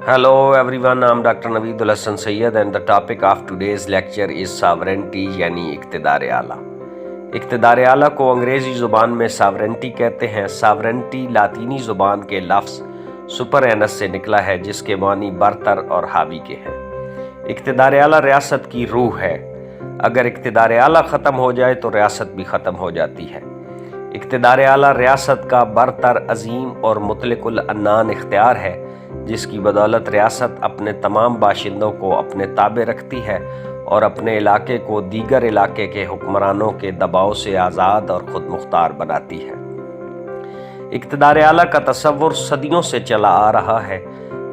Hello everyone, I'm Dr. Naveedul Hassan Sayyed and the topic of today's lecture is sovereignty यानी इक़्तिदार आला। इक़्तिदार आला को अंग्रेज़ी ज़ुबान में सावरेंटी कहते हैं। सावरेंटी लातीनी ज़ुबान के लफ्ज़ सुपर एनस से निकला है जिसके मानी बरतर और हावी के हैं। इक़्तिदार आला रियासत की रूह है। अगर इक़्तिदार आला ख़त्म हो जाए तो रियासत भी ख़त्म हो जाती है। इक़्तिदार आला रियासत का बरतर अज़ीम और मुतलकुल अन्नान इख्तियार है जिसकी बदौलत रियासत अपने तमाम बाशिंदों को अपने ताबे रखती है और अपने इलाके को दीगर इलाके के हुक्मरानों के दबाव से आज़ाद और ख़ुद मुख्तार बनाती है। इक़्तिदार आला का तसव्वुर सदियों से चला आ रहा है।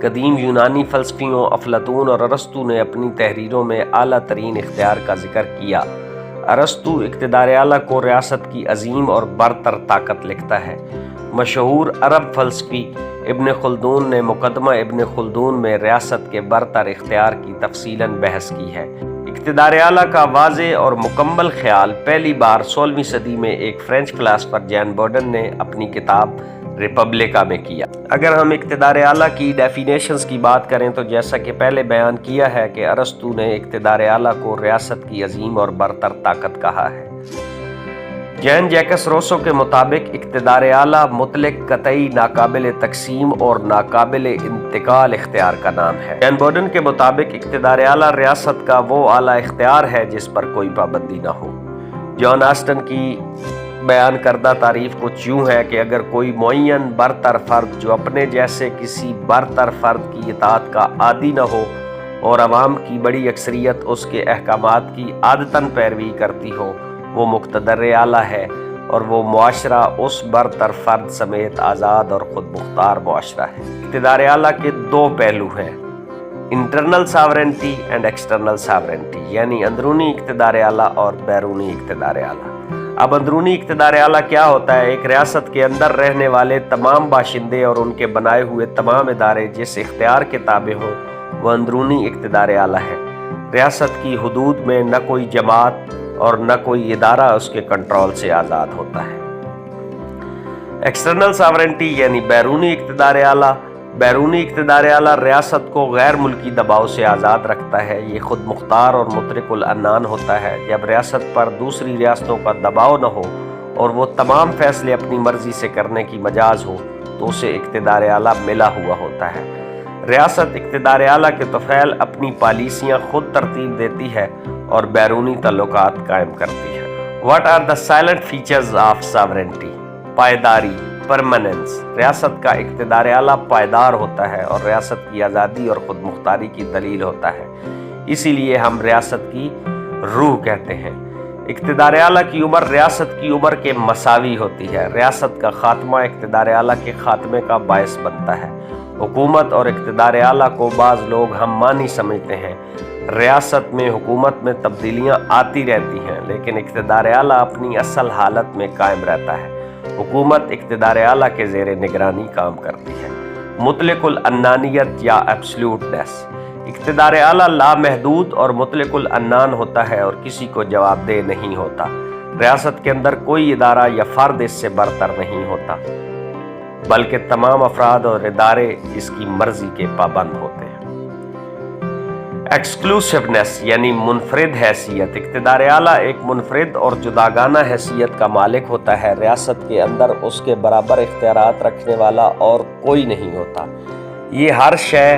कदीम यूनानी फ़लसफ़ियों अफलातून और अरस्तू ने अपनी तहरीरों में आला तरीन इख्तियार का ज़िक्र किया। अरस्तू इक़्तिदार आला को रियासत की अज़ीम और बरतर ताकत लिखता है। मशहूर अरब फ़लसफ़ी इब्न खुल्दून ने मुक़द्दमा इब्न खुल्दून में रियासत के बरतर इख्तियार की तफसीलन बहस की है। इक़्तिदार आला का वाज़े और मुकम्मल ख्याल पहली बार 16वीं सदी में एक फ़्रेंच फ़िलासफ़र जैन बर्डन ने अपनी किताब रिपब्लिका में किया। अगर हम इक़्तिदार आला की डेफिनेशंस की बात करें तो जैसा कि पहले बयान किया है कि अरस्तू ने इक़्तिदार आला को रियासत की अज़ीम और बरतर ताकत कहा है। जैन जैकस रोसो के मुताबिक इक़्तिदार आला मुतलक कतई नाकाबिल तकसीम और नाकाबिल इंतकाल इख्तियार का नाम है। जैन बर्डन के मुताबिक इक़्तिदार आला रियासत का वो आला इख्तियार है जिस पर कोई पाबंदी ना हो। जॉन ऑस्टन की बयान करदा तारीफ कुछ यूँ है कि अगर कोई मुअय्यन बरतर फ़र्द जो अपने जैसे किसी बरतर फ़र्द की इताअत का आदी न हो और अवाम की बड़ी अक्सरियत उसके अहकामात की आदतन पैरवी करती हो, वो मुक़्तदर आला है और वो मुआशरा उस बरतर फ़र्द समेत आज़ाद और ख़ुद मुख्तार मुआशरा है। इक़्तिदार आला के दो पहलू हैं, internal sovereignty and external sovereignty, यानी अंदरूनी इक़्तिदार आला और बैरूनी इक़्तिदार आला। अब अंदरूनी इक़्तिदार आला क्या होता है? एक रियासत के अंदर रहने वाले तमाम बाशिंदे और उनके बनाए हुए तमाम इदारे जिस इख्तियार के ताबे हों वह अंदरूनी इक़्तिदार आला है। रियासत की हुदूद में न कोई जमात और न कोई इदारा उसके कंट्रोल से आज़ाद होता है। एक्सटर्नल सावरेंटी यानी बैरूनी इक़्तिदार आला। बैरूनी इक़्तिदार आला रियासत को गैर मुल्की दबाव से आज़ाद रखता है। ये ख़ुद मुख्तार और मुतलकुल अन्नान होता है। जब रियासत पर दूसरी रियासतों का दबाव न हो और वो तमाम फ़ैसले अपनी मर्ज़ी से करने की मजाज हो तो उसे इक़्तिदार आला मिला हुआ होता है। रियासत इक़्तिदार आला के तोफ़ैल अपनी पॉलिसियाँ खुद तरतीब देती है और बैरूनी तल्लुकात कायम करती है। What are the silent features of sovereignty? पायदारी, परमानेंस। रियासत का इक़्तिदार आला पायदार होता है और रियासत की आज़ादी और ख़ुद मुख्तारी की दलील होता है, इसीलिए हम रियासत की रूह कहते हैं। इक़्तिदार आला की उम्र रियासत की उम्र के मसावी होती है। रियासत का खात्मा इक़्तिदार आला के खात्मे का बायस बनता है। हुकूमत और इक़्तिदार आला को बाज़ लोग हम मानी समझते हैं। रियासत में हुकूमत में तब्दीलियाँ आती रहती हैं लेकिन इक़्तिदार आला अपनी असल हालत में कायम रहता है। हुकूमत इक़्तिदार आला के ज़ेरे निगरानी काम करती है। मुतलकुल अन्नानियत या एब्सोल्यूटनेस। इक़्तिदार आला लामहदूद और मुतलकुल अन्नान होता है और किसी को जवाबदेह नहीं होता। रियासत के अंदर कोई इदारा या फ़र्द इससे बरतर नहीं होता बल्कि तमाम अफराद और इदारे इसकी मर्जी के पाबंद होते हैं। एक्सक्लूसिवनेस यानी मुनफरिद हैसियत। इक़्तिदार आला एक मुनफरिद और जुदागाना हैसियत का मालिक होता है। रियासत के अंदर उसके बराबर इख्तियारात रखने वाला और कोई नहीं होता। ये हर शय,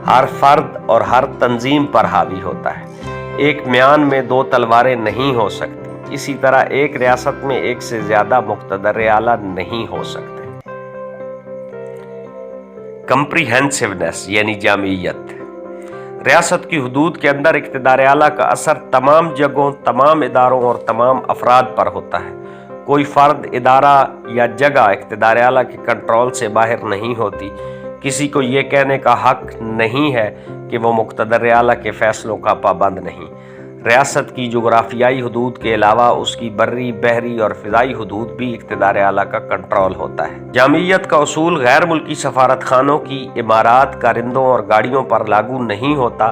हर फर्द और हर तंजीम पर हावी होता है। एक म्यान में दो तलवारें नहीं हो सकती, इसी तरह एक रियासत में एक से ज़्यादा मुक़्तदर आला नहीं हो सकते। कंप्रीहेंसिवनेस यानी जामियत। रियासत की हुदूद के अंदर इक़्तिदार आला का असर तमाम जगहों, तमाम इदारों और तमाम अफराद पर होता है। कोई फ़र्द, इदारा या जगह इक़्तिदार आला के कंट्रोल से बाहर नहीं होती। किसी को ये कहने का हक़ नहीं है कि वो मुक़्तदर आला के फ़ैसलों का पाबंद नहीं। रियासत की जोग्राफियाई हुदूद के अलावा उसकी बर्री, बहरी और फ़िज़ाई हुदूद भी इक़्तिदार आला का कंट्रोल होता है। जामियत का उसूल गैर मुल्की सफारत खानों की इमारात, कारिंदों और गाड़ियों पर लागू नहीं होता।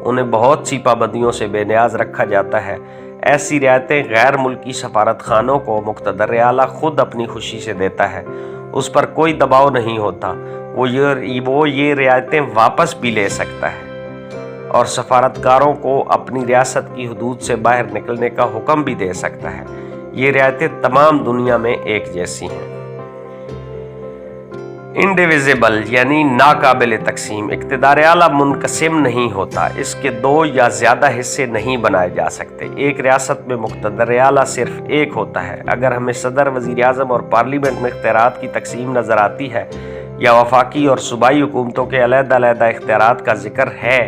उन्हें बहुत सी पाबंदियों से बेनियाज रखा जाता है। ऐसी रियायतें गैर मुल्की सफारत खानों को मुक़्तदर आला खुद अपनी खुशी से देता है। उस पर कोई दबाव नहीं होता। वो ये रियायतें वापस भी ले सकता है और सफारतकारों को अपनी रियासत की हदूद से बाहर निकलने का हुक्म भी दे सकता है। ये रियायतें तमाम दुनिया में एक जैसी हैं। इंडिविजिबल यानी नाकाबिल तकसीम, इक़्तिदार आला मुनक़सिम नहीं होता, इसके दो या ज़्यादा हिस्से नहीं बनाए जा सकते। एक रियासत में मुक़्तदर आला सिर्फ एक होता है। अगर हमें सदर, वज़ीर आज़म और पार्लियामेंट में इख्तियारात की तकसीम नज़र आती है या वफाकी और सूबाई हुकूमतों के अलग-अलग इख्तियारात का जिक्र है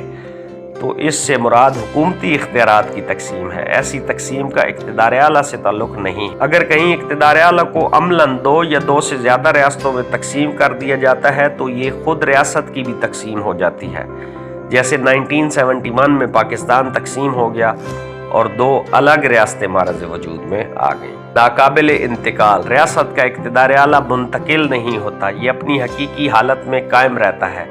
तो इससे मुराद हुकूमती इख्तियारात की तकसीम है। ऐसी तकसीम का इक़्तिदार आला से ताल्लुक़ नहीं। अगर कहीं इक़्तिदार आला को अमलन दो या दो से ज़्यादा रियासतों में तकसीम कर दिया जाता है तो ये खुद रियासत की भी तकसीम हो जाती है। जैसे 1971 में पाकिस्तान तकसीम हो गया और दो अलग रियासतें मारज़ वजूद में आ गईं। नाकाबिल इंतकाल, रियासत का इक़्तिदार आला मुंतकिल नहीं होता, ये अपनी हकीकी हालत में कायम रहता है।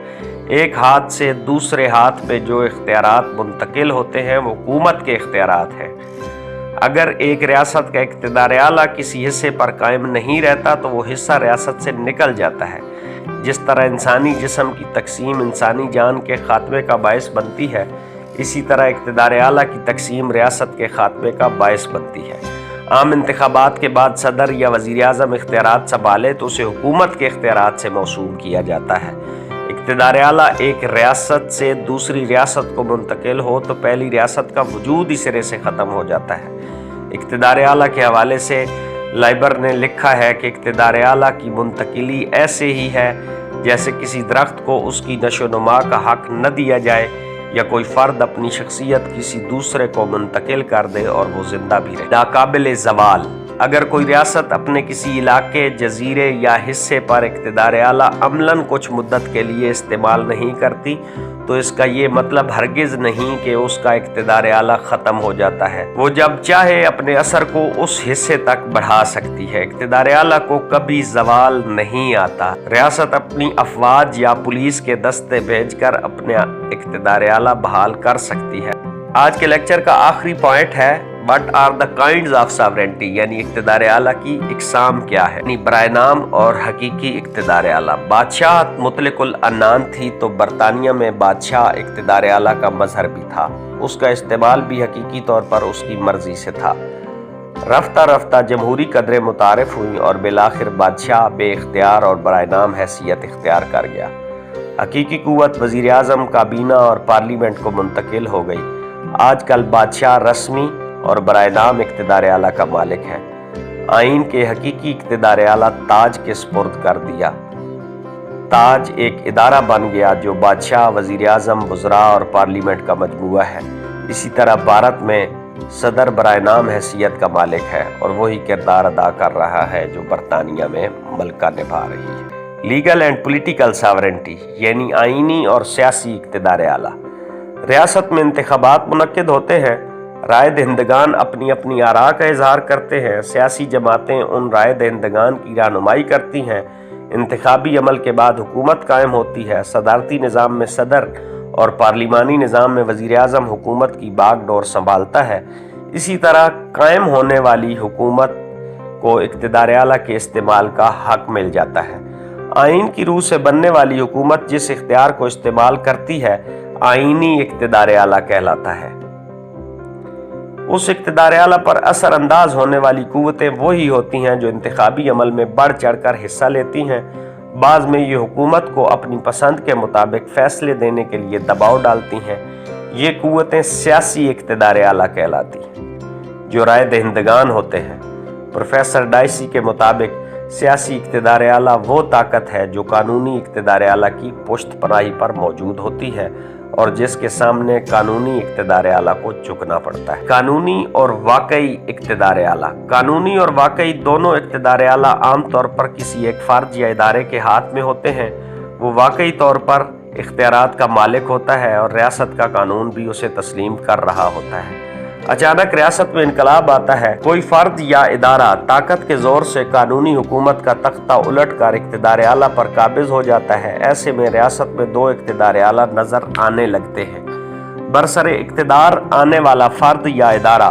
एक हाथ से दूसरे हाथ पे जो इख्तियारात मुंतकिल होते हैं वो हुकूमत के इख्तियारात हैं। अगर एक रियासत का इक़्तिदार आला किसी हिस्से पर कायम नहीं रहता तो वो हिस्सा रियासत से निकल जाता है। जिस तरह इंसानी जिस्म की तकसीम इंसानी जान के खात्मे का बायस बनती है, इसी तरह इक़्तिदार आला की तकसीम रियासत के खात्मे का बायस बनती है। आम इंतखाबात के बाद सदर या वज़ीर आज़म इख्तियारात संभाले तो उसे हुकूमत के इख्तियारात से मौसूल किया जाता है। इक़्तिदार आला एक रियासत से दूसरी रियासत को मुंतकिल हो तो पहली रियासत का वजूद ही सिरे से ख़त्म हो जाता है। इक़्तिदार आला के हवाले से लाइबर ने लिखा है कि इक़्तिदार आला की मुंतकिली ऐसे ही है जैसे किसी दरख्त को उसकी नशोनुमा का हक न दिया जाए या कोई फ़र्द अपनी शख्सियत किसी दूसरे को मुंतकिल कर दे और वो ज़िंदा भी रहे। नाकाबिल ज़वाल, अगर कोई रियासत अपने किसी इलाके, जजीरे या हिस्से पर इक़्तिदार आला अमलन कुछ मुद्दत के लिए इस्तेमाल नहीं करती तो इसका ये मतलब हरगिज़ नहीं कि उसका इक़्तिदार आला ख़त्म हो जाता है। वो जब चाहे अपने असर को उस हिस्से तक बढ़ा सकती है। इक़्तिदार आला को कभी ज़वाल नहीं आता। रियासत अपनी अफवाज या पुलिस के दस्ते भेजकर अपने इक़्तिदार आला बहाल कर सकती है। आज के लेक्चर का आखिरी पॉइंट है what are the kinds of sovereignty, यानी इक़्तिदार आला की इक़साम क्या है, यानी बराए नाम और हकीकी इक़्तिदार आला। बादशाह मुतलकुल अन्नान थी तो बरतानिया में बादशाह इक़्तिदार आला का मजहर भी था। उसका इस्तेमाल भी हकीकी तौर पर उसकी मर्जी से था। रफ्ता रफ्ता जमहूरी कदरें मुतारिफ हुई और बिलाखिर बादशाह बे इख्तियार और बराए नाम हैसियत इख्तियार कर गया। हकीकी कुव्वत वज़ीर आज़म, काबीना और पार्लियामेंट को मुंतकिल हो गई। आजकल बादशाह रस्मी और बराए नाम इक़्तिदार आला का मालिक है। आइन के हकीकी इक़्तिदार आला ताज के स्पुर्द कर दिया। ताज एक इदारा बन गया जो बादशाह, वज़ीर आज़म, वज़रा और पार्लियामेंट का मजमुआ है। इसी तरह भारत में सदर बराए नाम हैसियत का मालिक है और वही किरदार अदा कर रहा है जो बरतानिया में मलका निभा रही है। लीगल एंड पॉलिटिकल सॉवरेंटी, यानी आइनी और सियासी इक़्तिदार आला। रियासत में इंतखाबात मुनक्किद होते हैं। राय दहिंदगान अपनी अपनी आरा का इजहार करते हैं। सियासी जमातें उन राय दहिंदगान की रहनुमाई करती हैं। इंतखाबी अमल के बाद हुकूमत कायम होती है। सदारती निज़ाम में सदर और पार्लिमानी निज़ाम में वज़ीर आज़म हुकूमत की बागडोर संभालता है। इसी तरह कायम होने वाली हुकूमत को इक़्तिदार आला के इस्तेमाल का हक मिल जाता है। आइन की रूह से बनने वाली हुकूमत जिस इख्तियार को इस्तेमाल करती है आइनी इक़्तिदार आला कहलाता है। उस इक़्तिदार आला पर असर अंदाज होने वाली कुव्वतें वही होती हैं जो इंतखाबी अमल में बढ़ चढ़ कर हिस्सा लेती हैं। बाज़ में ये हुकूमत को अपनी पसंद के मुताबिक फ़ैसले देने के लिए दबाव डालती हैं। ये कुव्वतें सियासी इक़्तिदार आला कहलाती हैं जो राय दहिंदगान होते हैं। प्रोफेसर डाइसी के मुताबिक सियासी इक़्तिदार आला वो ताकत है जो कानूनी इक़्तिदार आला की पुश्त पनाही पर मौजूद होती है और जिसके सामने कानूनी इक़्तिदार आला को झुकना पड़ता है। कानूनी और वाकई इक़्तिदार आला, कानूनी और वाकई दोनों इक़्तिदार आला आम तौर पर किसी एक फ़र्द या इदारे के हाथ में होते हैं। वो वाकई तौर पर इख्तियारात का मालिक होता है और रियासत का कानून भी उसे तस्लीम कर रहा होता है। अचानक रियासत में इनकलाब आता है। कोई फ़र्द या इदारा ताकत के ज़ोर से कानूनी हुकूमत का तख्ता उलट कर इक़्तिदार आला पर काबिज़ हो जाता है। ऐसे में रियासत में दो इक़्तिदार आला नज़र आने लगते हैं। बरसरे इक़्तिदार आने वाला फ़र्द या इदारा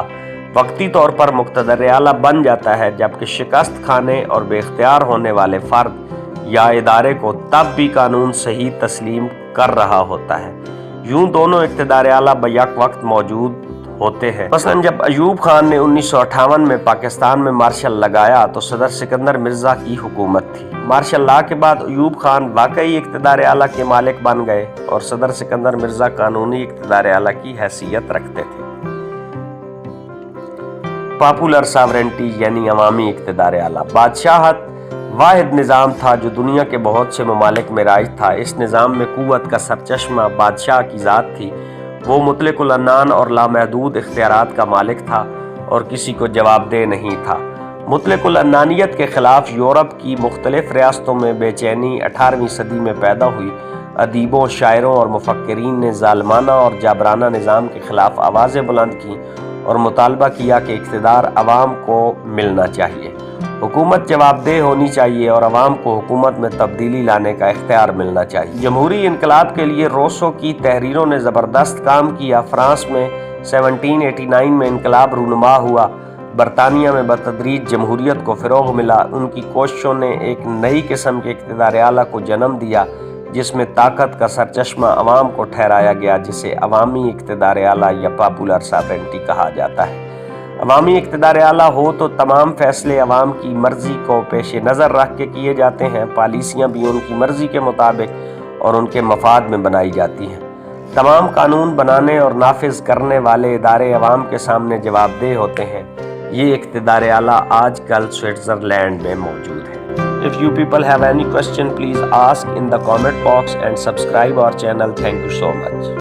वक्ती तौर पर मुक़्तदर आला बन जाता है, जबकि शिकस्त खाने और बेख्तियार होने वाले फ़र्द या इदारे को तब भी कानून सही तस्लीम कर रहा होता है। यूं दोनों इक़्तिदार आला बैक वक्त मौजूद होते हैं। मसलन जब अयूब खान ने 1958 में पाकिस्तान में मार्शल लगाया तो सदर सिकंदर मिर्जा की हुकूमत थी। मार्शल लॉ के बाद अयूब खान वाकई इक़्तिदार आला के मालिक बन गए और सदर सिकंदर मिर्जा कानूनी इक़्तिदार आला की हैसियत रखते थे। पॉपुलर सॉवरेनिटी यानी अवामी इक़्तिदार आला। बादशाहत वाहिद निज़ाम था जो दुनिया के बहुत से ममालिक में राज था। इस निज़ाम में क़ुव्वत का सरचश्मा बादशाह की ज़ात थी। वो मुतलकुल अन्नान और लामहदूद इख्तियारात का मालिक था और किसी को जवाबदेह नहीं था। मुतलकुल अन्नानियत के ख़िलाफ़ यूरोप की मुख्तलिफ़ रियासतों में बेचैनी 18वीं सदी में पैदा हुई। अदीबों, शायरों और मुफक्किरीन ने ज़ालिमाना और जाबराना निज़ाम के ख़िलाफ़ आवाज़ें बुलंद की और मुतालबा किया कि इक़्तिदार अवाम को मिलना चाहिए, हुकूमत जवाबदेह होनी चाहिए और अवाम को हुकूमत में तब्दीली लाने का इख्तियार मिलना चाहिए। जमहूरी इनकलाब के लिए रोसो की तहरीरों ने ज़बरदस्त काम किया। फ्रांस में 1789 में इनकलाब रूनुमा हुआ। बरतानिया में बतदरीज जमहूरियत को फ़रोग़ मिला। उनकी कोशिशों ने एक नई किस्म के इक़्तिदार आला को जन्म दिया जिसमें ताकत का सरचश्मा अवाम को ठहराया गया, जिसे अवामी इक़्तिदार आला या पॉपुलर सॉवरेनिटी कहा जाता है। अवामी इक़्तिदार आला हो तो तमाम फ़ैसले अवाम की मर्ज़ी को पेश नज़र रख के किए जाते हैं। पॉलिसियाँ भी उनकी मर्ज़ी के मुताबिक और उनके मफाद में बनाई जाती हैं। तमाम कानून बनाने और नाफिज करने वाले इदारे अवाम के सामने जवाबदेह होते हैं। ये इक़्तिदार आला आजकल स्विट्ज़रलैंड में मौजूद है। If you people have any question, please ask in the comment box and subscribe our channel. Thank you so much.